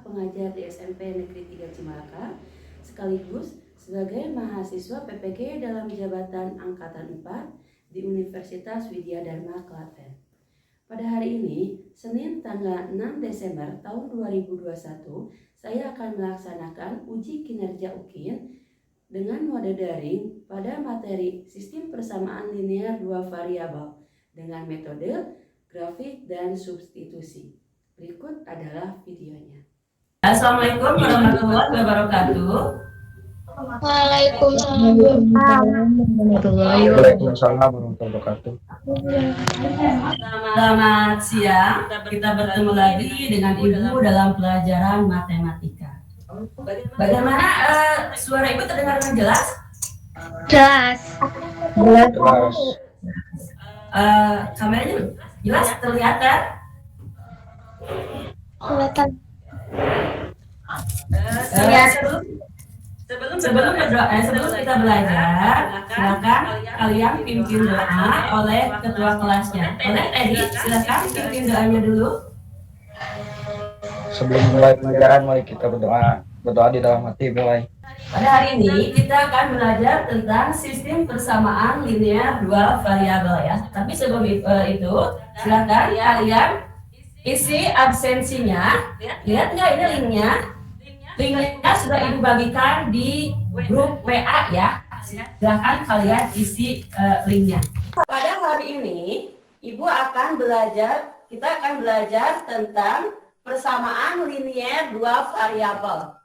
pengajar di SMP Negeri 3 Cimalaka, sekaligus sebagai mahasiswa PPG dalam jabatan Angkatan 4 di Universitas Widya Dharma Klaten. Pada hari ini, Senin tanggal 6 Desember tahun 2021, saya akan melaksanakan uji kinerja UKIN dengan mode daring pada materi Sistem Persamaan Linear Dua Variabel dengan metode grafik dan substitusi. Berikut adalah videonya. Assalamualaikum warahmatullahi wabarakatuh. Waalaikumsalam Waalaikumsalam warahmatullahi wabarakatuh. Selamat siang. Kita bertemu lagi dengan Ibu dalam pelajaran matematika. Bagaimana suara Ibu terdengar dengan jelas? Jelas. Jelas. Kameranya jelas terlihat kan? Kelihatan. Sebelum kita belajar, silakan kalian pimpin doa oleh ketua kelasnya. Oleh Edi, silakan pimpin doanya dulu. Sebelum mulai pelajaran, mari kita berdoa. Berdoa di dalam hati, mulai. Pada hari ini kita akan belajar tentang sistem persamaan linear dua variabel ya. Tapi sebelum itu, silakan kalian isi absensinya. Lihat nggak ini linknya? Linknya sudah Ibu bagikan di grup WA ya. Silakan kalian isi linknya. Pada hari ini kita akan belajar tentang persamaan linear dua variabel.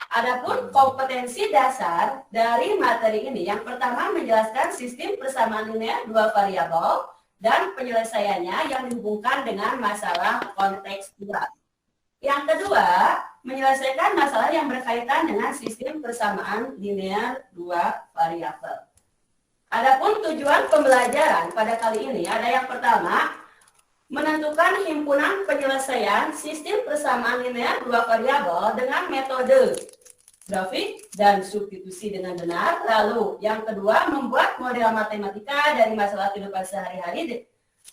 Adapun kompetensi dasar dari materi ini, yang pertama menjelaskan sistem persamaan linear dua variabel dan penyelesaiannya yang dihubungkan dengan masalah kontekstual. Yang kedua, menyelesaikan masalah yang berkaitan dengan sistem persamaan linear dua variabel. Adapun tujuan pembelajaran pada kali ini ada yang pertama, menentukan himpunan penyelesaian sistem persamaan linear dua variabel dengan metode grafik dan substitusi dengan benar. Lalu yang kedua, membuat model matematika dari masalah kehidupan sehari-hari.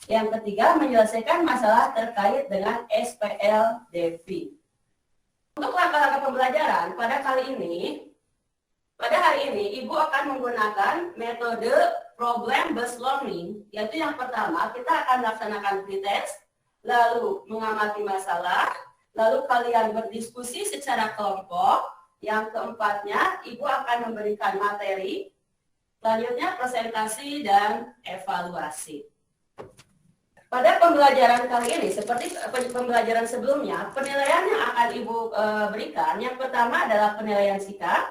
Yang ketiga, menyelesaikan masalah terkait dengan SPLDV. Untuk langkah-langkah pembelajaran pada hari ini Ibu akan menggunakan metode problem based learning, yaitu yang pertama kita akan melaksanakan pretest, lalu mengamati masalah, lalu kalian berdiskusi secara kelompok. Yang keempatnya, Ibu akan memberikan materi, selanjutnya presentasi dan evaluasi. Pada pembelajaran kali ini, seperti pembelajaran sebelumnya, penilaian yang akan Ibu berikan, yang pertama adalah penilaian sikap,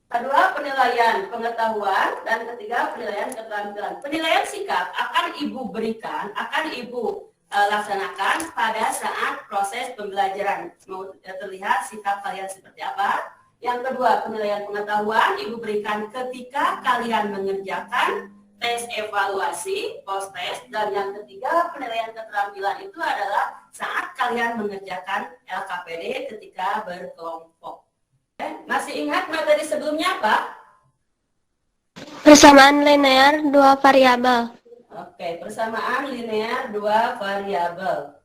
kedua penilaian pengetahuan, dan ketiga penilaian keterampilan. Penilaian sikap akan Ibu berikan, akan Ibu laksanakan pada saat proses pembelajaran. Mau terlihat sikap kalian seperti apa. Yang kedua, penilaian pengetahuan Ibu berikan ketika kalian mengerjakan tes evaluasi, post test. Dan yang ketiga, penilaian keterampilan itu adalah saat kalian mengerjakan LKPD ketika berkelompok. Masih ingat materi sebelumnya apa? Persamaan linear dua variabel. Oke, persamaan linear dua variabel.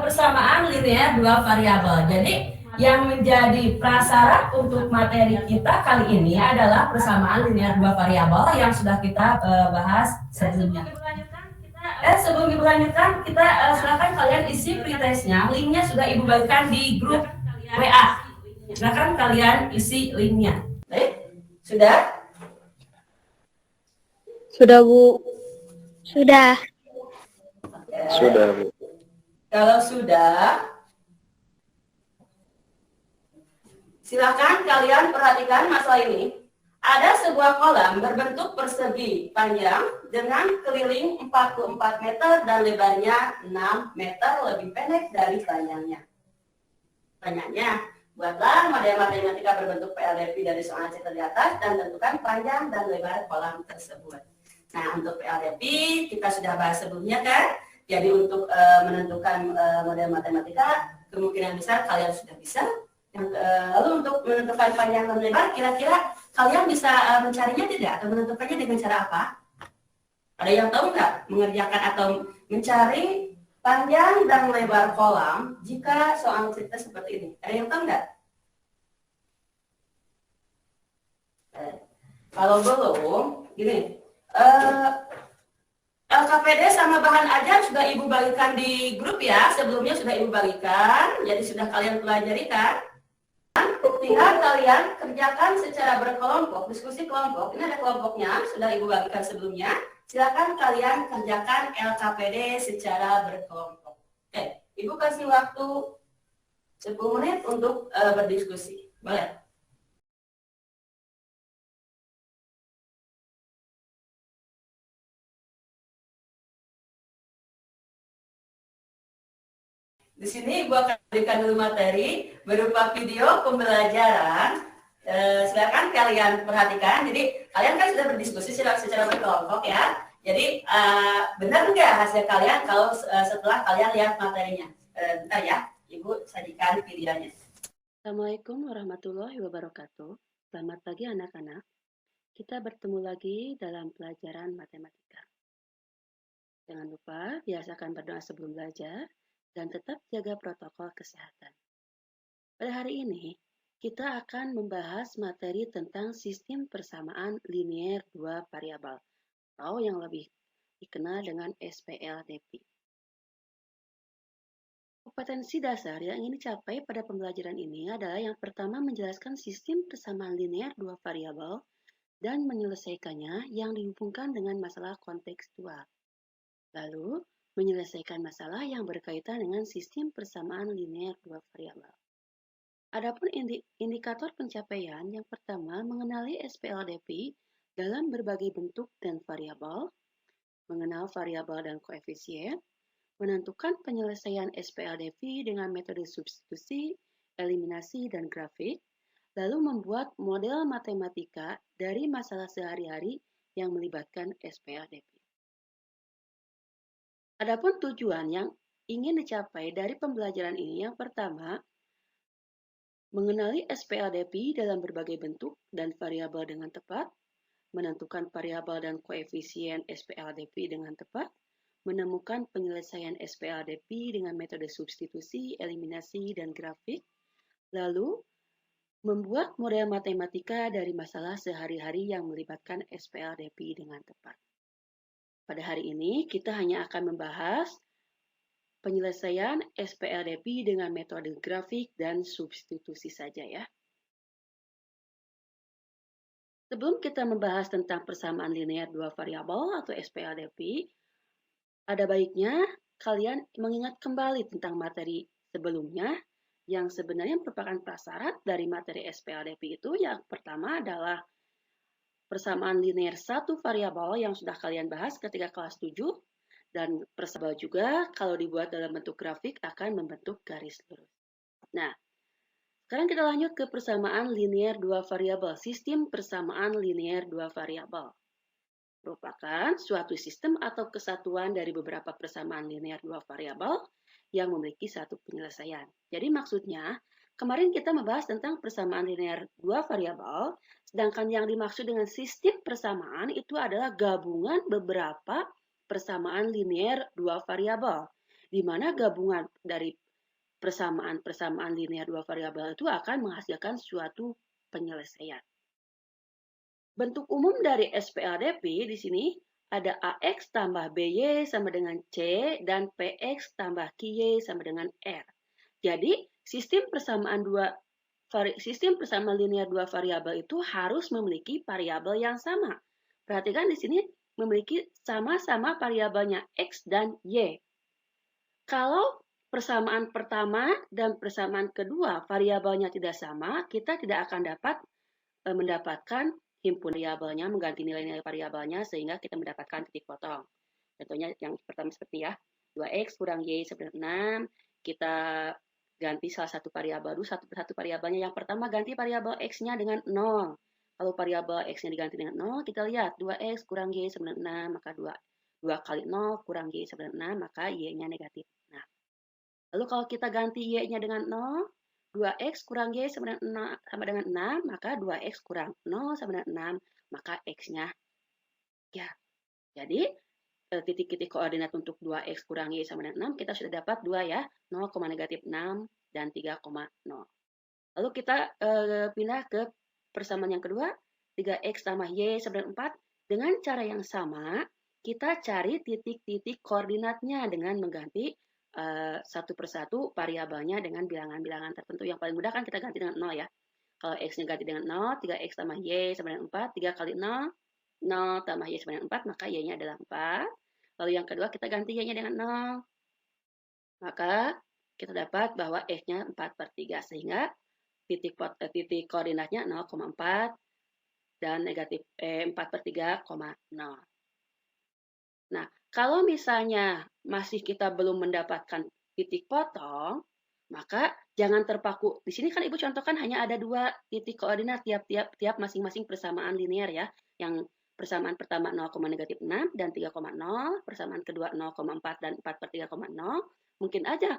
Persamaan linear dua variabel. Jadi yang menjadi prasyarat untuk materi kita kali ini adalah persamaan linear dua variabel yang sudah kita bahas sebelumnya. Sebelum dilanjutkan, kita silakan kalian isi pretestnya. Linknya sudah Ibu bagikan di grup WA. Silakan kalian isi linknya. Baik, sudah? Sudah, Bu. Sudah. Sudah, Bu. Kalau sudah, silakan kalian perhatikan masalah ini. Ada sebuah kolam berbentuk persegi panjang dengan keliling 44 meter dan lebarnya 6 meter, lebih pendek dari panjangnya. Pertanyaannya, buatlah model matematika berbentuk PLDV dari soal C di atas dan tentukan panjang dan lebar kolam tersebut. Nah, untuk PLDV kita sudah bahas sebelumnya kan? Jadi untuk menentukan model matematika, kemungkinan besar kalian sudah bisa. Lalu untuk menentukan panjang dan lebar, kira-kira Kalian bisa mencarinya tidak atau menentukannya dengan cara apa? Ada yang tahu nggak mengerjakan atau mencari panjang dan lebar kolam jika soal cerita seperti ini? Ada yang tahu nggak? Kalau belum, gini. LKPD sama bahan ajar sudah Ibu bagikan di grup ya. Sebelumnya sudah Ibu bagikan, jadi sudah kalian pelajari kan? Tinggal kalian kerjakan secara berkelompok, diskusi kelompok. Ini ada kelompoknya, sudah Ibu bagikan sebelumnya. Silakan kalian kerjakan LKPD secara berkelompok. Oke, Ibu kasih waktu 10 menit untuk berdiskusi. Boleh? Di sini Ibu akan berikan dulu materi berupa video pembelajaran. Silakan kalian perhatikan. Jadi kalian kan sudah berdiskusi secara berkelompok ya. Jadi benar nggak hasil kalian kalau setelah kalian lihat materinya? Bentar ya, Ibu sajikan videonya. Assalamualaikum warahmatullahi wabarakatuh. Selamat pagi anak-anak. Kita bertemu lagi dalam pelajaran matematika. Jangan lupa biasakan berdoa sebelum belajar dan tetap jaga protokol kesehatan. Pada hari ini, kita akan membahas materi tentang sistem persamaan linier dua variabel, atau yang lebih dikenal dengan SPLDP. Kompetensi dasar yang ingin dicapai pada pembelajaran ini adalah yang pertama menjelaskan sistem persamaan linier dua variabel dan menyelesaikannya yang dihubungkan dengan masalah kontekstual. Lalu, menyelesaikan masalah yang berkaitan dengan sistem persamaan linier dua variabel. Adapun indikator pencapaian yang pertama mengenali SPLDP dalam berbagai bentuk dan variabel, mengenal variabel dan koefisien, menentukan penyelesaian SPLDP dengan metode substitusi, eliminasi, dan grafik, lalu membuat model matematika dari masalah sehari-hari yang melibatkan SPLDP. Adapun tujuan yang ingin dicapai dari pembelajaran ini yang pertama, mengenali SPLDP dalam berbagai bentuk dan variabel dengan tepat, menentukan variabel dan koefisien SPLDP dengan tepat, menemukan penyelesaian SPLDP dengan metode substitusi, eliminasi, dan grafik, lalu membuat model matematika dari masalah sehari-hari yang melibatkan SPLDP dengan tepat. Pada hari ini, kita hanya akan membahas penyelesaian SPLDP dengan metode grafik dan substitusi saja ya. Sebelum kita membahas tentang persamaan linear dua variabel atau SPLDP, ada baiknya kalian mengingat kembali tentang materi sebelumnya yang sebenarnya merupakan prasyarat dari materi SPLDP itu. Yang pertama adalah persamaan linear satu variabel yang sudah kalian bahas ketika kelas 7, dan persamaan juga kalau dibuat dalam bentuk grafik akan membentuk garis lurus. Nah, sekarang kita lanjut ke persamaan linear dua variabel. Sistem persamaan linear dua variabel merupakan suatu sistem atau kesatuan dari beberapa persamaan linear dua variabel yang memiliki satu penyelesaian. Jadi maksudnya, kemarin kita membahas tentang persamaan linear dua variabel, sedangkan yang dimaksud dengan sistem persamaan itu adalah gabungan beberapa persamaan linear dua variabel, di mana gabungan dari persamaan linear dua variabel itu akan menghasilkan suatu penyelesaian. Bentuk umum dari SPLDP di sini ada AX tambah BY sama dengan C dan PX tambah QY sama dengan R. Jadi, sistem persamaan linear dua variabel itu harus memiliki variabel yang sama. Perhatikan di sini memiliki sama-sama variabelnya X dan Y. Kalau persamaan pertama dan persamaan kedua variabelnya tidak sama, kita tidak akan dapat mendapatkan himpun variabelnya, mengganti nilai-nilai variabelnya sehingga kita mendapatkan titik potong. Contohnya yang pertama seperti ya, 2x kurang y sama dengan 6, kita ganti salah satu variabel dulu, satu variabelnya. Yang pertama ganti variabel x-nya dengan 0. Kalau variabel x-nya diganti dengan 0, kita lihat 2x kurang y sama dengan 6, maka 2 kali 0 kurang y sama dengan 6, maka y-nya negatif. Nah, lalu kalau kita ganti y-nya dengan 0, 2x kurang y sama dengan 6, maka 2x kurang 0 sama dengan 6, maka x-nya ya. Jadi titik-titik koordinat untuk 2x kurang y sama dengan 6 kita sudah dapat 2 ya, 0, -6 dan 3,0. Lalu kita pindah ke persamaan yang kedua, 3x tambah y sama dengan 4. Dengan cara yang sama, kita cari titik-titik koordinatnya dengan mengganti satu persatu variabelnya dengan bilangan-bilangan tertentu. Yang paling mudah kan kita ganti dengan 0 ya. Kalau x-nya ganti dengan 0, 3x tambah y sama dengan 4, 3 kali 0, 0 tambah y sama dengan 4, maka y-nya adalah 4. Lalu yang kedua kita ganti y-nya dengan 0. Maka kita dapat bahwa x-nya 4/3, sehingga titik koordinatnya 0,4 dan negatif 4/3,0. Nah, kalau misalnya masih kita belum mendapatkan titik potong, maka jangan terpaku. Di sini kan Ibu contohkan hanya ada 2 titik koordinat tiap masing-masing persamaan linear ya. Yang persamaan pertama 0,6 dan 3,0, persamaan kedua 0,4 dan 4/3,0. Mungkin aja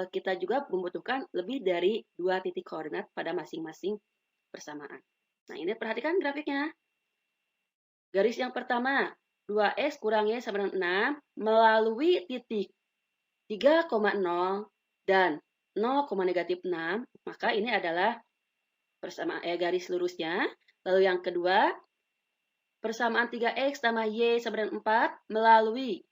kita juga membutuhkan lebih dari 2 titik koordinat pada masing-masing persamaan. Nah, ini perhatikan grafiknya. Garis yang pertama, 2x kurang y sama dengan 6 melalui titik 3,0 dan 0,6, maka ini adalah persamaan garis lurusnya. Lalu yang kedua, persamaan 3x tambah y sama dengan 4 melalui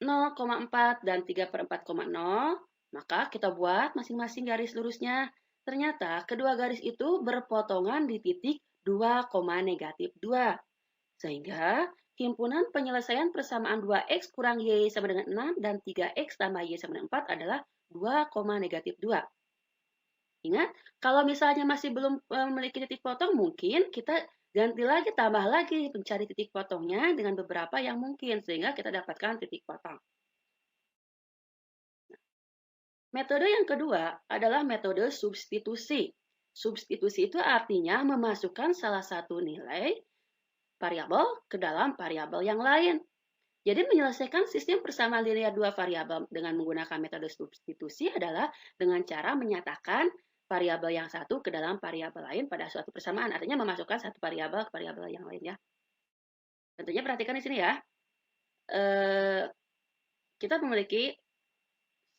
0,4 dan 3/4,0, maka kita buat masing-masing garis lurusnya. Ternyata kedua garis itu berpotongan di titik 2,-2. Sehingga himpunan penyelesaian persamaan 2x kurang y sama dengan 6 dan 3x tambah y sama dengan 4 adalah 2,-2. Ingat, kalau misalnya masih belum memiliki titik potong, mungkin kita ganti lagi, tambah lagi, mencari titik potongnya dengan beberapa yang mungkin, sehingga kita dapatkan titik potong. Metode yang kedua adalah metode substitusi. Substitusi itu artinya memasukkan salah satu nilai variabel ke dalam variabel yang lain. Jadi menyelesaikan sistem persamaan linear 2 variabel dengan menggunakan metode substitusi adalah dengan cara menyatakan variabel yang satu ke dalam variabel lain pada suatu persamaan. Artinya memasukkan satu variabel ke variabel yang lain ya. Tentunya perhatikan di sini ya. Kita memiliki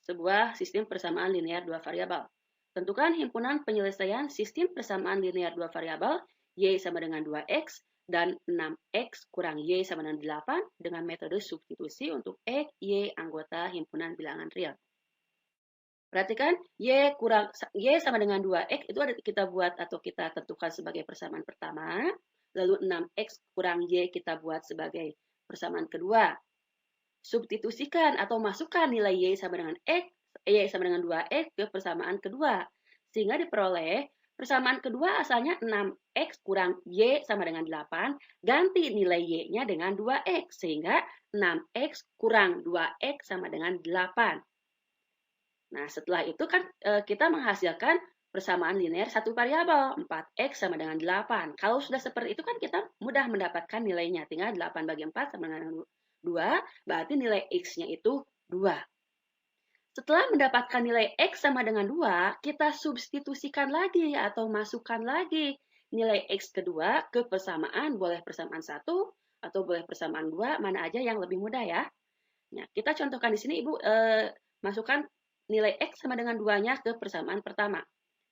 sebuah sistem persamaan linear 2 variabel. Tentukan himpunan penyelesaian sistem persamaan linear 2 variabel y sama dengan 2x dan 6x kurang y sama dengan 8 dengan metode substitusi untuk x, y anggota himpunan bilangan real. Perhatikan, y sama dengan 2x itu ada kita buat atau kita tentukan sebagai persamaan pertama, lalu 6x kurang y kita buat sebagai persamaan kedua. Substitusikan atau masukkan nilai y sama dengan x, y sama dengan 2x ke persamaan kedua. Sehingga diperoleh persamaan kedua asalnya 6x kurang y sama dengan 8, ganti nilai y-nya dengan 2x, sehingga 6x kurang 2x sama dengan 8. Nah, setelah itu kan kita menghasilkan persamaan linear satu variabel, 4x sama dengan 8. Kalau sudah seperti itu kan kita mudah mendapatkan nilainya, tinggal 8 bagi 4 sama dengan 2, berarti nilai x-nya itu 2. Setelah mendapatkan nilai x sama dengan 2, kita substitusikan lagi atau masukkan lagi nilai x kedua ke persamaan, boleh persamaan 1 atau boleh persamaan 2, mana aja yang lebih mudah ya. Nah, kita contohkan di sini Ibu masukkan nilai x sama dengan 2-nya ke persamaan pertama.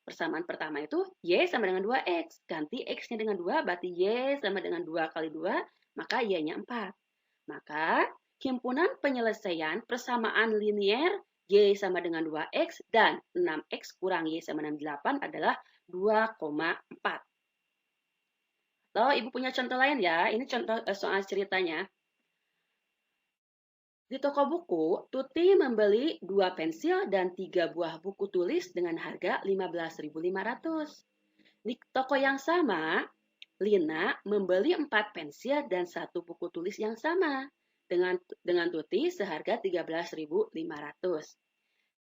Persamaan pertama itu y sama dengan 2x, ganti x-nya dengan 2, berarti y sama dengan 2 kali 2, maka y-nya 4. Maka, himpunan penyelesaian persamaan linear y sama dengan 2x dan 6x kurang y sama dengan 8 adalah 2,4. Atau Ibu punya contoh lain ya, ini contoh soal ceritanya. Di toko buku, Tuti membeli 2 pensil dan 3 buah buku tulis dengan harga 15.500. Di toko yang sama, Lina membeli 4 pensil dan 1 buku tulis yang sama dengan Tuti seharga 13.500.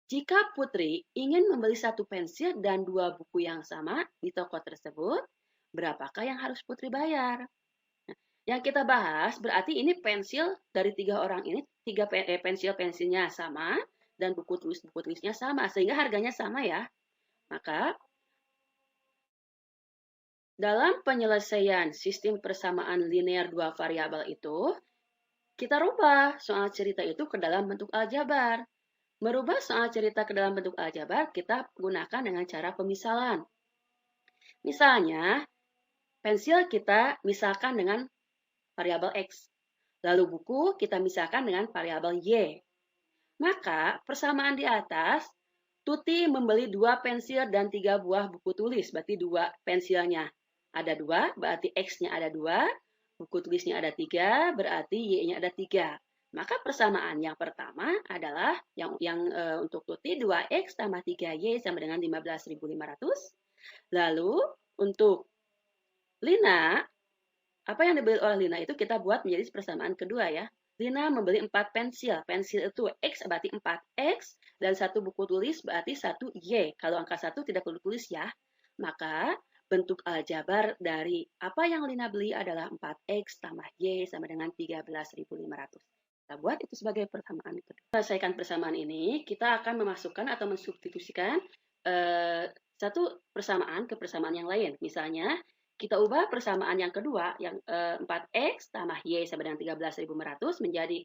Jika Putri ingin membeli 1 pensil dan 2 buku yang sama di toko tersebut, berapakah yang harus Putri bayar? Nah, yang kita bahas berarti ini pensil dari 3 orang ini, 3 pensil-pensilnya sama dan buku tulisnya sama, sehingga harganya sama ya. Maka dalam penyelesaian sistem persamaan linear dua variabel itu, kita rubah soal cerita itu ke dalam bentuk aljabar. Merubah soal cerita ke dalam bentuk aljabar, kita gunakan dengan cara pemisalan. Misalnya, pensil kita misalkan dengan variabel X. Lalu buku kita misalkan dengan variabel Y. Maka, persamaan di atas, Tuti membeli 2 pensil dan 3 buah buku tulis. Berarti 2 pensilnya ada 2, berarti X-nya ada 2, buku tulisnya ada 3, berarti Y-nya ada 3. Maka persamaan yang pertama adalah yang untuk Tuti 2X tambah 3Y sama dengan 15.500. Lalu untuk Lina, apa yang dibeli oleh Lina itu kita buat menjadi persamaan kedua ya. Lina membeli 4 pensil. Pensil itu X berarti 4X dan 1 buku tulis berarti 1Y. Kalau angka 1 tidak perlu tulis ya. Maka bentuk aljabar dari apa yang Lina beli adalah 4X tambah Y sama dengan 13.500. Kita buat itu sebagai persamaan kedua. Selesaikan persamaan ini, kita akan memasukkan atau mensubstitusikan satu persamaan ke persamaan yang lain. Misalnya, kita ubah persamaan yang kedua, yang 4X tambah Y sama dengan 13.500 menjadi,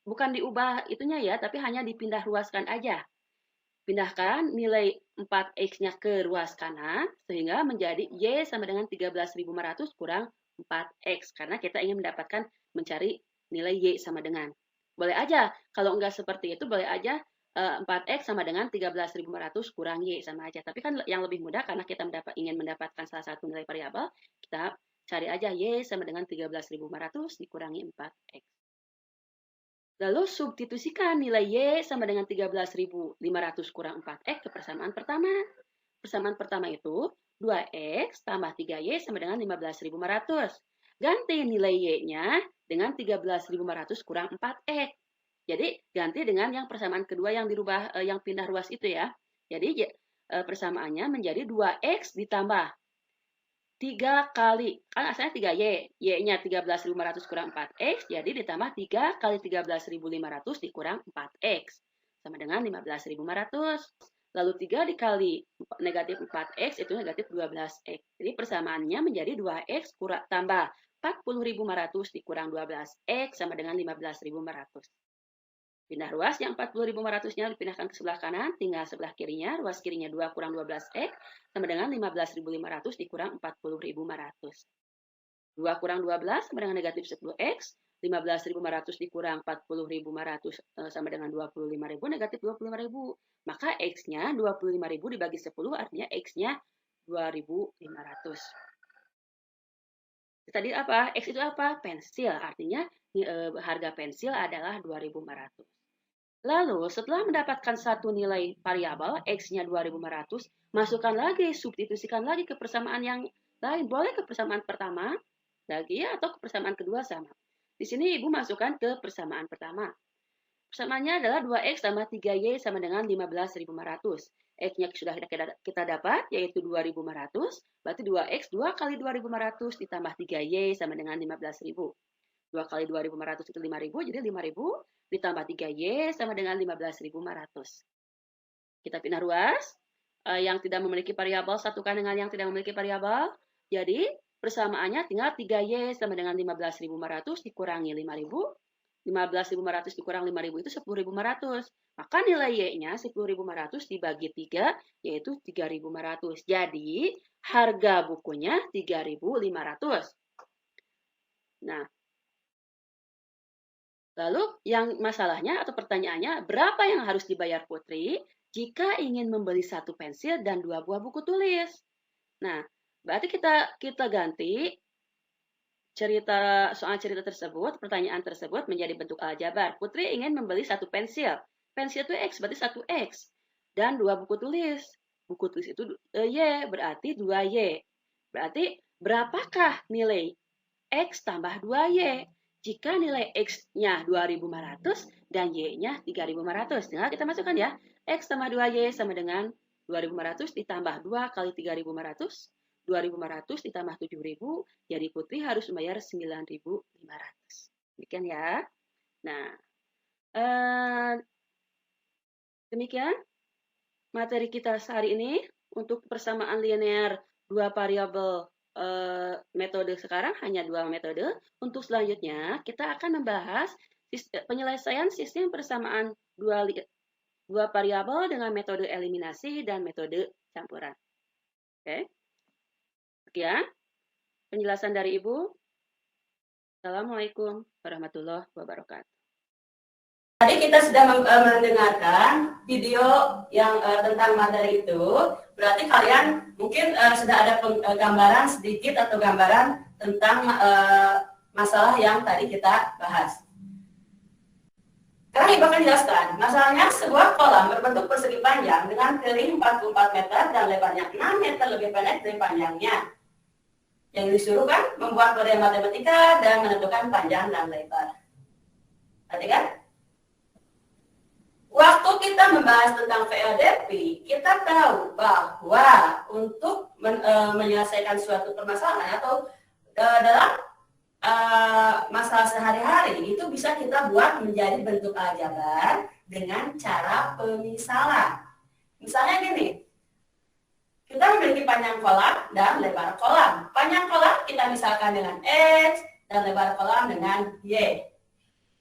bukan diubah itunya ya, tapi hanya dipindah ruaskan aja. Pindahkan nilai 4X-nya ke ruas kanan, sehingga menjadi Y sama dengan 13.500 kurang 4X. Karena kita ingin mencari nilai Y sama dengan. Boleh aja, kalau enggak seperti itu, boleh aja 4X sama dengan 13.500 kurang Y sama aja. Tapi kan yang lebih mudah karena kita ingin mendapatkan salah satu nilai variabel, kita cari aja Y sama dengan 13.500 dikurangi 4X. Lalu substitusikan nilai Y sama dengan 13.500 kurang 4X ke persamaan pertama. Persamaan pertama itu 2X tambah 3Y sama dengan 15.500. Ganti nilai Y-nya dengan 13.500 kurang 4X. Jadi ganti dengan yang persamaan kedua yang dirubah, yang pindah ruas itu ya. Jadi persamaannya menjadi 2X ditambah 3 kali, kan asalnya 3Y, Y-nya 13.500 kurang 4X, jadi ditambah 3 kali 13.500 dikurang 4X, sama dengan 15.500. Lalu 3 dikali negatif 4X itu negatif 12X. Jadi persamaannya menjadi 2X kurang tambah 40.500 dikurang 12X sama dengan 15.500. Pindah ruas yang 40.500-nya dipindahkan ke sebelah kanan, tinggal sebelah kirinya, ruas kirinya 2 kurang 12X, sama dengan 15.500 dikurang 40.500. 2 kurang 12 sama dengan negatif 10X, 15.500 dikurang 40.500 sama dengan 25.000, negatif 25.000. Maka X-nya 25.000 dibagi 10, artinya X-nya 2.500. Tadi apa? X itu apa? Pensil, artinya harga pensil adalah 2.500. Lalu, setelah mendapatkan satu nilai variabel, X-nya 2.500, masukkan lagi, substitusikan lagi ke persamaan yang lain. Boleh ke persamaan pertama lagi ya, atau ke persamaan kedua sama. Di sini Ibu masukkan ke persamaan pertama. Persamaannya adalah 2X tambah 3Y sama dengan 15.500. X-nya sudah kita dapat, yaitu 2.500. Berarti 2X 2 kali 2.500 ditambah 3Y sama dengan 15.000. 2 kali 2.500 itu 5.000, jadi 5.000 ditambah 3Y sama dengan 15.500. Kita pindah ruas, yang tidak memiliki variabel satukan dengan yang tidak memiliki variabel. Jadi persamaannya tinggal 3Y sama dengan 15.500 dikurangi 5.000. 15.500 dikurang 5.000 itu 10.500. Maka nilai Y-nya 10.500 dibagi 3, yaitu 3.500. Jadi harga bukunya 3.500. Nah, lalu yang masalahnya atau pertanyaannya, berapa yang harus dibayar Putri jika ingin membeli 1 pensil dan 2 buah buku tulis? Nah, berarti kita ganti soal cerita tersebut, pertanyaan tersebut menjadi bentuk aljabar. Putri ingin membeli 1 pensil. Pensil itu X, berarti 1X. Dan 2 buku tulis. Buku tulis itu Y, berarti 2Y. Berarti berapakah nilai X tambah 2Y? Jika nilai X-nya 2.500 dan Y-nya 3.500. Tinggal kita masukkan ya. X tambah 2Y sama dengan 2.500 ditambah 2 kali 3.500. 2.500 ditambah 7.000. Jadi Putri harus membayar 9.500. Demikian ya. Nah, demikian materi kita sehari ini. Untuk persamaan linear dua variabel metode sekarang hanya dua metode. Untuk selanjutnya kita akan membahas penyelesaian sistem persamaan dua variabel dengan metode eliminasi dan metode campuran. Oke. Sekian penjelasan dari Ibu. Assalamualaikum warahmatullahi wabarakatuh. Tadi kita sudah mendengarkan video yang tentang materi itu. Berarti kalian mungkin sudah ada gambaran sedikit atau gambaran tentang masalah yang tadi kita bahas. Sekarang Ibu akan jelaskan. Masalahnya sebuah kolam berbentuk persegi panjang dengan keliling 44 meter dan lebarnya 6 meter lebih pendek dari panjangnya. Yang disuruh kan membuat model matematika dan menentukan panjang dan lebar. Tadi kan? Waktu kita membahas tentang VLDP, kita tahu bahwa untuk menyelesaikan suatu permasalahan atau dalam masalah sehari-hari itu bisa kita buat menjadi bentuk aljabar dengan cara pemisalan. Misalnya gini, kita memiliki panjang kolam dan lebar kolam. Panjang kolam kita misalkan dengan X dan lebar kolam dengan Y.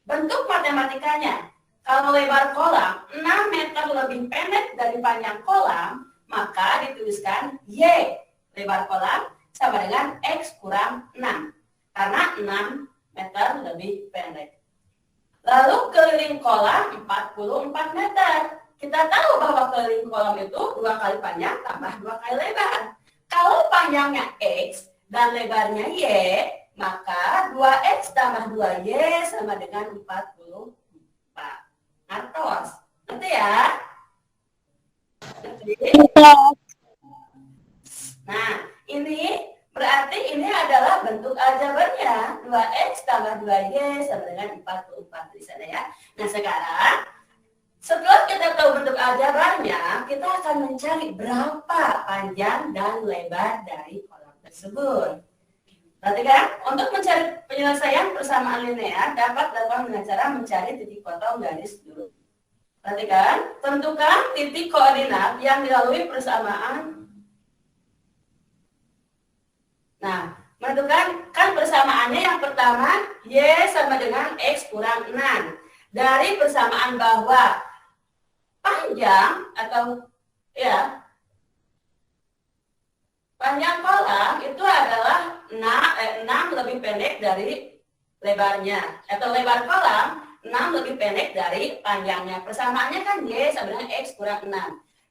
Bentuk matematikanya, kalau lebar kolam 6 meter lebih pendek dari panjang kolam, maka dituliskan Y lebar kolam sama dengan X kurang 6. Karena 6 meter lebih pendek. Lalu keliling kolam 44 meter. Kita tahu bahwa keliling kolam itu 2 kali panjang tambah 2 kali lebar. Kalau panjangnya X dan lebarnya Y, maka 2X tambah 2Y sama dengan 44. Ngertos? Ngerti ya? Nah, ini berarti ini adalah bentuk aljabarnya. 2X tambah 2Y sama dengan 44 di sana ya. Nah, sekarang setelah kita tahu bentuk aljabarnya, kita akan mencari berapa panjang dan lebar dari kolam tersebut. Berarti kan, untuk mencari penyelesaian persamaan linear dapat dilakukan dengan cara mencari titik potong garis lurus. Perhatikan, tentukan titik koordinat yang dilalui persamaan. Nah, menentukan kan persamaannya yang pertama Y sama dengan X kurang 6. Dari persamaan bahwa panjang atau ya panjang kolam itu adalah 6 lebih pendek dari lebarnya, atau lebar kolam 6 lebih pendek dari panjangnya. Persamaannya kan Y sama dengan X kurang 6.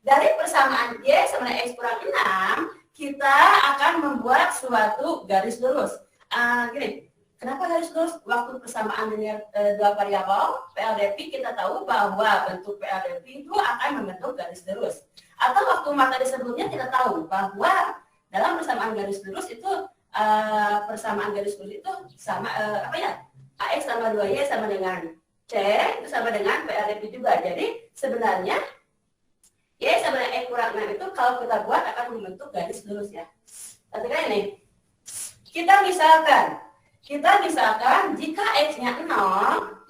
Dari persamaan Y sama dengan X kurang 6, kita akan membuat suatu garis lurus. Gini, kenapa garis lurus? Waktu persamaan linear dua variabel PLDP, kita tahu bahwa bentuk PLDP itu akan membentuk garis lurus. Atau waktu materi sebelumnya kita tahu bahwa dalam persamaan garis lurus itu persamaan garis lurus itu sama AX tambah 2Y sama dengan C itu sama dengan PLDP juga. Jadi sebenarnya Y sama dengan X kurang 6 itu kalau kita buat akan membentuk garis lurus ya. Tapi kan ini kita misalkan jika X-nya 0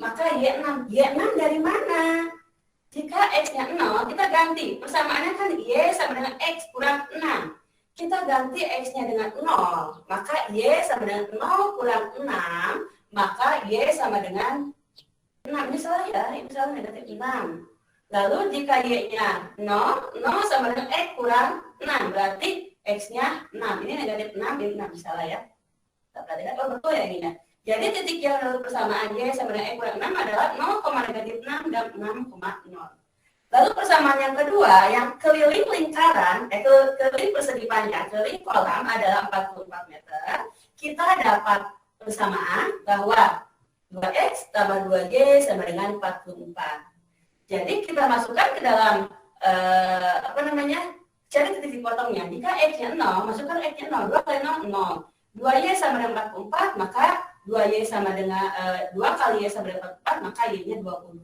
maka Y6. Y6 dari mana? Jika X-nya 0 kita ganti. Persamaannya kan Y sama dengan X kurang 6. Kita ganti X-nya dengan 0, maka Y sama dengan 0 kurang 6, maka Y sama dengan 6. Misalnya negatif 6. Lalu jika Y-nya 0 sama dengan X kurang 6, berarti X-nya 6. Ini negatif 6, ini 6 misalnya ya. Kita perhatikan, betul ya ini ya. Jadi titik yang lalu persamaan Y sama dengan X kurang 6 adalah 0,-6 dan 6,0. Lalu persamaan yang kedua, yang keliling lingkaran, keliling persegi panjang, keliling kolam adalah 44 meter. Kita dapat persamaan bahwa 2X tambah 2Y sama dengan 44. Jadi kita masukkan ke dalam, cari titik potongnya. Jika X-nya 0, masukkan X-nya 0, 2 kali 0, 0. 2Y sama dengan 44, maka 2Y sama dengan, 2 kali Y sama dengan 44, maka Y-nya 22.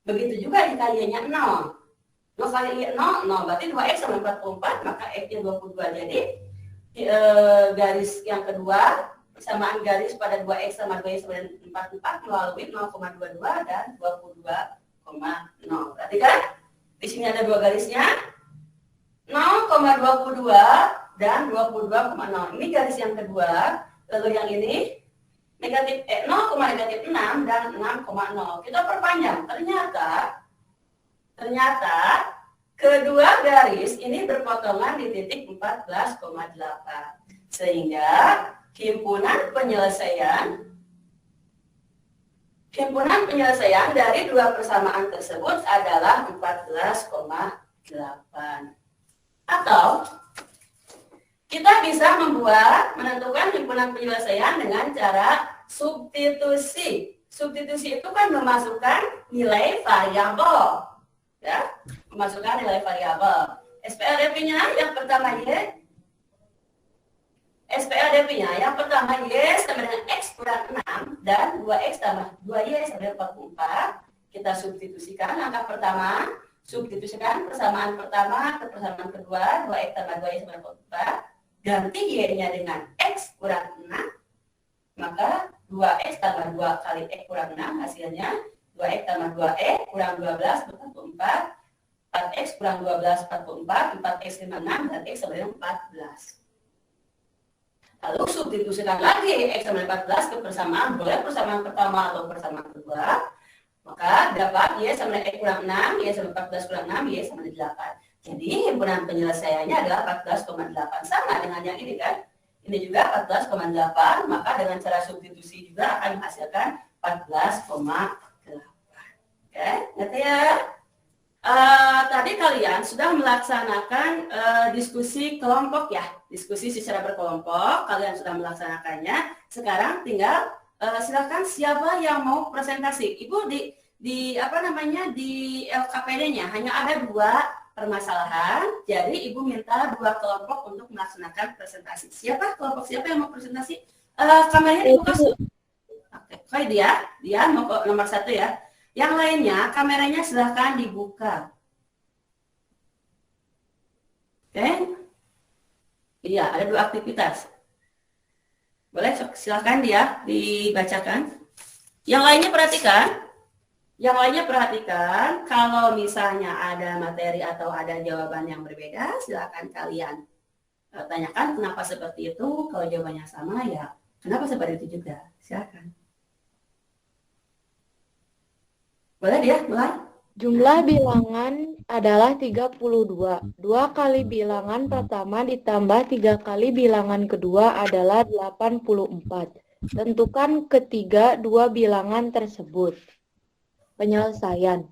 Begitu juga jika Y-nya 0. 2 kali Y 0, 0. Berarti 2X sama 44, maka X-nya 22. Jadi garis yang kedua, persamaan garis pada 2X sama 2Y sama dengan 44 melalui 0,22 dan 22,0. Berarti kan di sini ada dua garisnya. 0,22 dan 22,0. Ini garis yang kedua. Lalu yang ini 0,6 dan 6,0. Kita perpanjang. Ternyata kedua garis ini berpotongan di titik 14,8. Sehingga himpunan penyelesaian dari dua persamaan tersebut adalah 14,8. Atau kita bisa menentukan himpunan penyelesaian dengan cara substitusi. Substitusi itu kan memasukkan nilai variabel. Ya, memasukkan nilai variabel. SPLDP-nya yang pertama Y. SPLDP-nya yang pertama Y sama dengan X kurang 6 dan 2X tambah 2Y sama dengan 44. Kita substitusikan langkah pertama. Substitusikan persamaan pertama ke persamaan kedua. 2X tambah 2Y sama dengan 44. Ganti Y-nya dengan X kurang 6, maka 2X tambah 2 kali X kurang 6 hasilnya 2X tambah 2X kurang 12 44, 4X kurang 12 44, 4X 56 dan X sama dengan 14. Lalu substitusikan lagi X sama dengan 14 ke persamaan, boleh persamaan pertama atau persamaan kedua, maka dapat Y sama dengan X kurang 6, Y sama 14 kurang 6, Y sama dengan 8. Jadi himpunan penyelesaiannya adalah 14,8. Sama dengan yang ini kan. Ini juga 14,8. Maka dengan cara substitusi juga akan menghasilkan 14,8. Oke, ngerti ya? Tadi kalian sudah melaksanakan diskusi kelompok ya. Diskusi secara berkelompok. Kalian sudah melaksanakannya. Sekarang tinggal silakan siapa yang mau presentasi. Ibu di LKPD-nya hanya ada 2 permasalahan, jadi Ibu minta 2 kelompok untuk melaksanakan presentasi. Kelompok siapa yang mau presentasi? Kameranya dibuka. Oke, dia mau ke nomor 1 ya. Yang lainnya kameranya silahkan dibuka. Oke. Iya, ada 2 aktivitas. Boleh silahkan dia dibacakan. Yang lainnya perhatikan, kalau misalnya ada materi atau ada jawaban yang berbeda, silakan kalian tanyakan kenapa seperti itu. Kalau jawabannya sama, ya kenapa seperti itu juga. Silakan. Boleh dia mulai? Jumlah bilangan adalah 32. 2 kali bilangan pertama ditambah 3 kali bilangan kedua adalah 84. Tentukan ketiga 2 bilangan tersebut. Penyelesaian.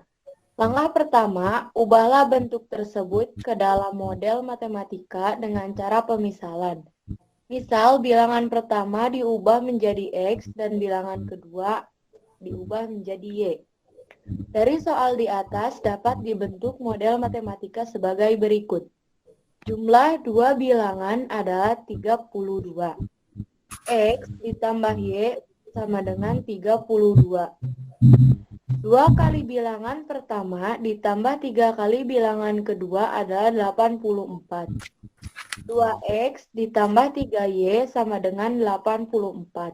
Langkah pertama, ubahlah bentuk tersebut ke dalam model matematika dengan cara pemisalan. Misal, bilangan pertama diubah menjadi X dan bilangan kedua diubah menjadi Y. Dari soal di atas dapat dibentuk model matematika sebagai berikut. Jumlah 2 bilangan adalah 32. X ditambah Y sama dengan 32. 2 kali bilangan pertama ditambah 3 kali bilangan kedua adalah 84. 2X ditambah 3Y sama dengan 84.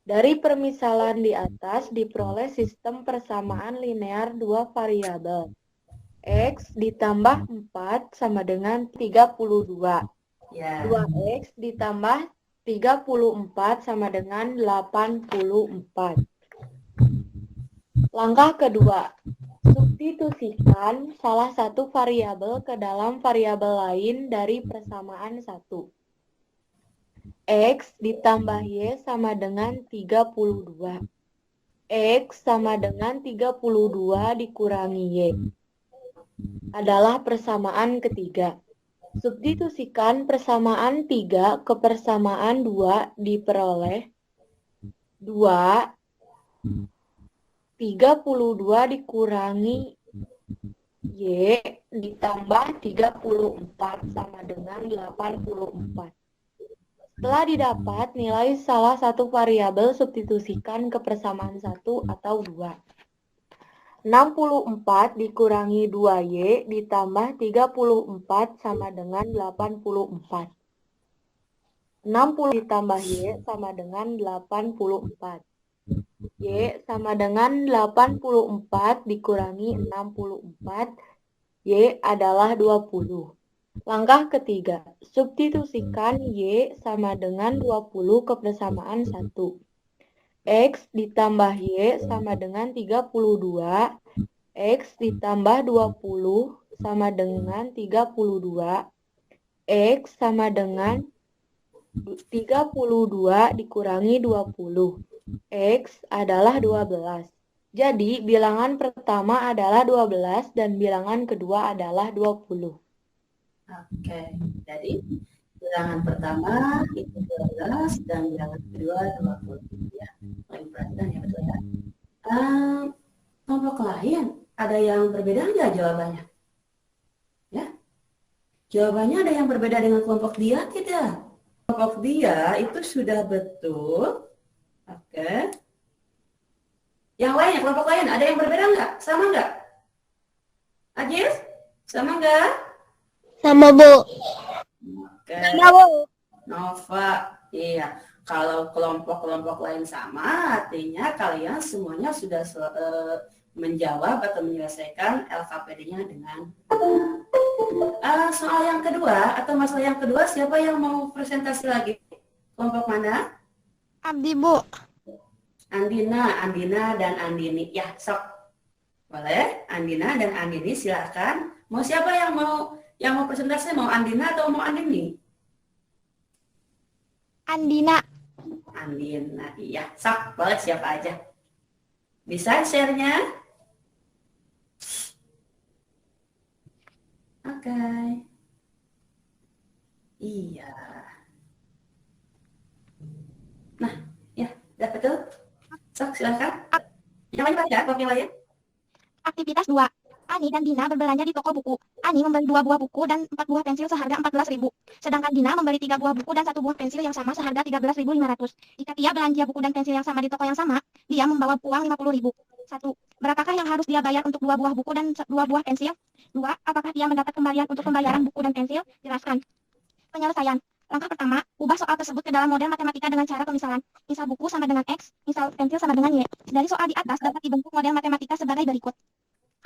Dari permisalan di atas diperoleh sistem persamaan linear 2 variabel. X ditambah 4 sama dengan 32. Ya. 2X ditambah 34 sama dengan 84. Langkah kedua, substitusikan salah satu variabel ke dalam variabel lain dari persamaan 1. X ditambah Y sama dengan 32. X sama dengan 32 dikurangi Y. Adalah persamaan ketiga. Substitusikan persamaan 3 ke persamaan 2 diperoleh 2 32 dikurangi Y ditambah 34 sama dengan 84. Setelah didapat nilai salah satu variabel, substitusikan ke persamaan 1 atau 2. 64 dikurangi 2Y ditambah 34 sama dengan 84. 60 ditambah Y sama dengan 84. Y sama dengan 84 dikurangi 64. Y adalah 20. Langkah ketiga, substitusikan Y sama dengan 20 kebersamaan 1. X ditambah Y sama dengan 32. X ditambah 20 sama dengan 32. X sama dengan 32 dikurangi 20. X adalah 12. Jadi, bilangan pertama adalah 12 dan bilangan kedua adalah 20. Oke, jadi bilangan pertama itu 12 dan bilangan kedua 20. Ya, paling perhatian ya, betul ya. Kelompok lain, ada yang berbeda nggak jawabannya? Ya, jawabannya ada yang berbeda dengan kelompok dia tidak? Kelompok dia itu sudah betul. Oke. Yang lainnya, kelompok lain, ada yang berbeda nggak? Sama nggak? Ajis, sama nggak? Sama, Bu. Oke. Sama, Bu. Nova, iya. Kalau kelompok-kelompok lain sama, artinya kalian semuanya sudah menjawab atau menyelesaikan LKPD-nya dengan soal yang kedua atau masalah yang kedua, siapa yang mau presentasi lagi? Kelompok mana? Abdi, Bu. Andina dan Andini. Ya, sok. Boleh, Andina dan Andini silakan. Mau siapa yang mau presentasi? Mau Andina atau mau Andini? Andina. Andina, iya. Sok, boleh siapa aja. Bisa share-nya? Oke. Iya. Nah, ya, udah betul. Sok, silakan. Yang lain baca, kelompok yang lain. Aktivitas 2. Ani dan Dina berbelanja di toko buku. Ani membeli 2 buah buku dan 4 buah pensil seharga 14.000. Sedangkan Dina membeli 3 buah buku dan 1 buah pensil yang sama seharga 13.500. Jika dia belanja buku dan pensil yang sama di toko yang sama, dia membawa uang 50.000. 1. Berapakah yang harus dia bayar untuk 2 buah buku dan 2 buah pensil? 2. Apakah dia mendapat kembalian untuk pembayaran buku dan pensil? Jelaskan. Penyelesaian. Langkah pertama, ubah soal tersebut ke dalam model matematika dengan cara pemisalan. Misal buku sama dengan X, misal pensil sama dengan Y. Dari soal di atas dapat dibentuk model matematika sebagai berikut.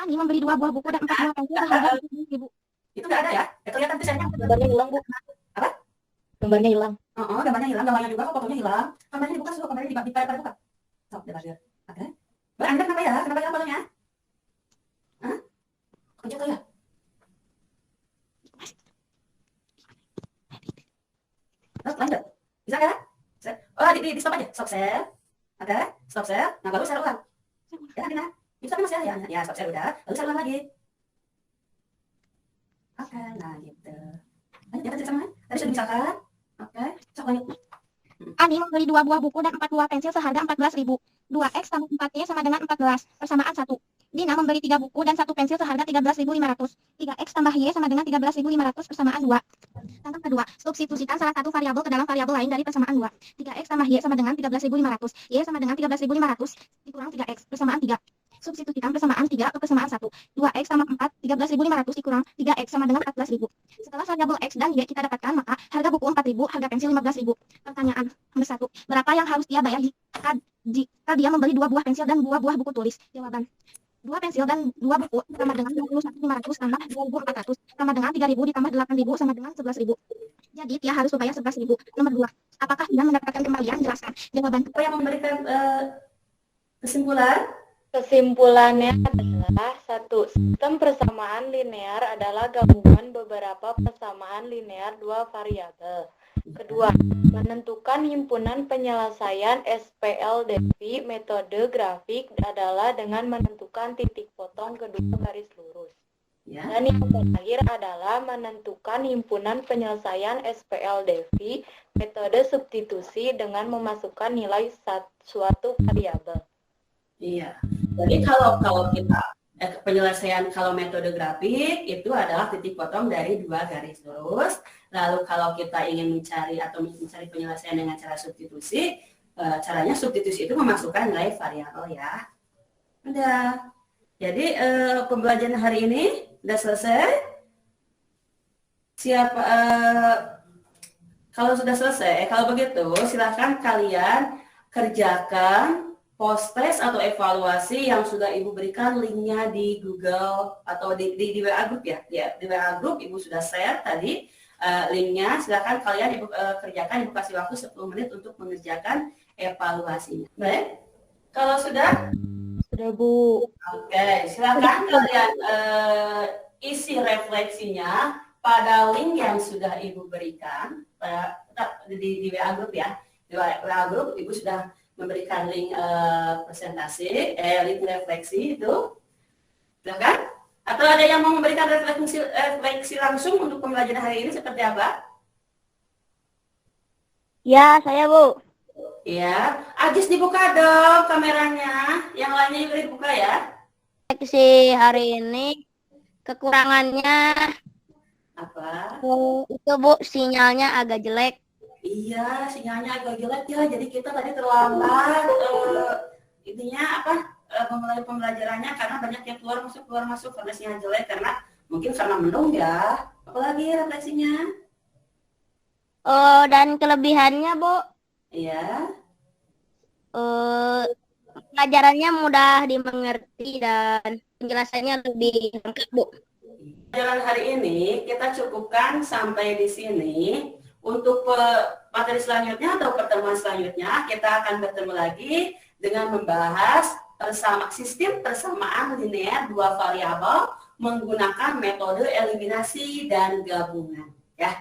Ani membeli 2 buah buku dan 4 buah pensil seharga 10.000. Itu nggak ada ya? Kelihatan tulisannya. Gambarnya hilang, Bu. Apa? Gambarnya hilang. Gambarnya hilang, gambarnya juga kok, fotonya hilang. Gambarnya dibuka, suruh gambarnya pada buka. Sok, udah belajar. Oke. Mbak, Anda kenapa ya? Kenapa hilang fotonya? Hah? Kejut ya? Terus lanjut. Bisa nggak? Oh, di stop aja. Stop share. Oke, stop share. Nah, baru share ulang. Ya, Dina. Itu tapi masih ada ya? Ya, stop share udah. Lalu share ulang lagi. Oke, nah gitu. Lanjut ya, tadi sama. Tadi sudah misalkan. Oke, sok lanjut. Ani membeli 2 buah buku dan 4 buah pensil seharga 14.000. 2X tambah 4Y sama dengan 14. Persamaan 1. Dina membeli 3 buku dan 1 pensil seharga 13.500. 3X tambah Y sama dengan 13.500 persamaan 2. Langkah kedua, substitusikan salah satu variabel ke dalam variabel lain dari persamaan 2. 3X tambah Y sama dengan 13.500. Y sama dengan 13.500 dikurang 3X persamaan 3. Substitusikan persamaan 3 ke persamaan 1. 2X tambah 4, 13.500 dikurang 3X sama dengan 14.000. Setelah variabel X dan Y kita dapatkan, maka harga buku 4.000, harga pensil 15.000. Pertanyaan nomor 1. Berapa yang harus dia bayar jika dia membeli 2 buah pensil dan 2 buah buku tulis? Jawaban. 2 pensil dan 2 buku sama dengan 21.500 tambah 2.400 sama dengan 3.000 ditambah 8.000 sama dengan 11.000. Jadi dia harus membayar 11.000. Nomor 2. Apakah dia mendapatkan kembalian? Jelaskan. Jawaban. Apa yang memberikan kesimpulan? Kesimpulannya adalah 1. Sistem persamaan linear adalah gabungan beberapa persamaan linear 2 variabel. Kedua, menentukan himpunan penyelesaian SPLDV metode grafik adalah dengan menentukan titik potong kedua garis lurus. Ya. Dan yang terakhir adalah menentukan himpunan penyelesaian SPLDV metode substitusi dengan memasukkan nilai suatu variabel. Iya. Jadi kalau kita penyelesaian kalau metode grafik itu adalah titik potong dari 2 garis lurus. Lalu kalau kita ingin mencari penyelesaian dengan cara substitusi, caranya substitusi itu memasukkan nilai variabel ya. Udah. Jadi pembelajaran hari ini udah selesai. Kalau sudah selesai, kalau begitu silahkan kalian kerjakan post-test atau evaluasi yang sudah Ibu berikan linknya di Google atau di WA Group ya. Di WA Group Ibu sudah share tadi linknya. Silakan kalian Ibu kerjakan, Ibu kasih waktu 10 menit untuk mengerjakan evaluasinya. Baik, kalau sudah? Sudah, Bu. Oke, silakan kalian isi refleksinya pada link yang sudah Ibu berikan di WA Group ya. Di WA Group Ibu sudah memberikan link presentasi, link refleksi itu. Silakan. Atau ada yang mau memberikan refleksi langsung untuk pembelajaran hari ini seperti apa? Ya, saya Bu. Ya, Ajis dibuka dong kameranya. Yang lainnya juga dibuka ya. Refleksi hari ini kekurangannya Apa? itu Bu, sinyalnya agak jelek. Iya, sinyalnya agak jelek ya. Jadi kita tadi terlambat memulai pembelajarannya karena banyak yang keluar masuk karena sinyal jelek, karena mungkin karena mendung ya. Apalagi refleksinya? Dan kelebihannya Bu, Iya. pelajarannya mudah dimengerti dan penjelasannya lebih lengkap Bu. Pelajaran hari ini kita cukupkan sampai di sini. Untuk materi selanjutnya atau pertemuan selanjutnya kita akan bertemu lagi dengan membahas sistem persamaan linear dua variabel menggunakan metode eliminasi dan gabungan. Ya,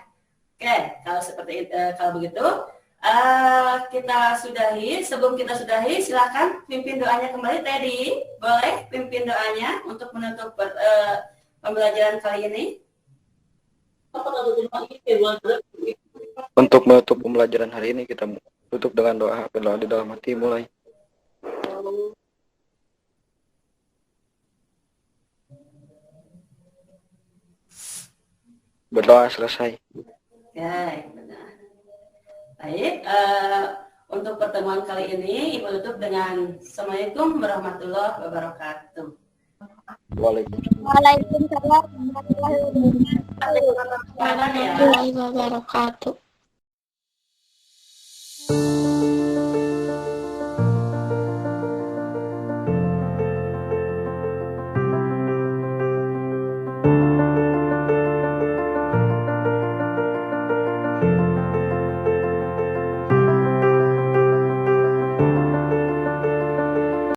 oke. Kalau begitu kita sudahi. Sebelum kita sudahi, silakan pimpin doanya kembali. Teddy, boleh pimpin doanya untuk menutup pembelajaran kali ini. Untuk menutup pembelajaran hari ini kita tutup dengan doa. Berdoa di dalam hati mulai. Berdoa selesai. Ya, benar. Baik, untuk pertemuan kali ini Ibu tutup dengan Assalamualaikum warahmatullahi wabarakatuh. Waalaikumsalam warahmatullahi wabarakatuh. Ya.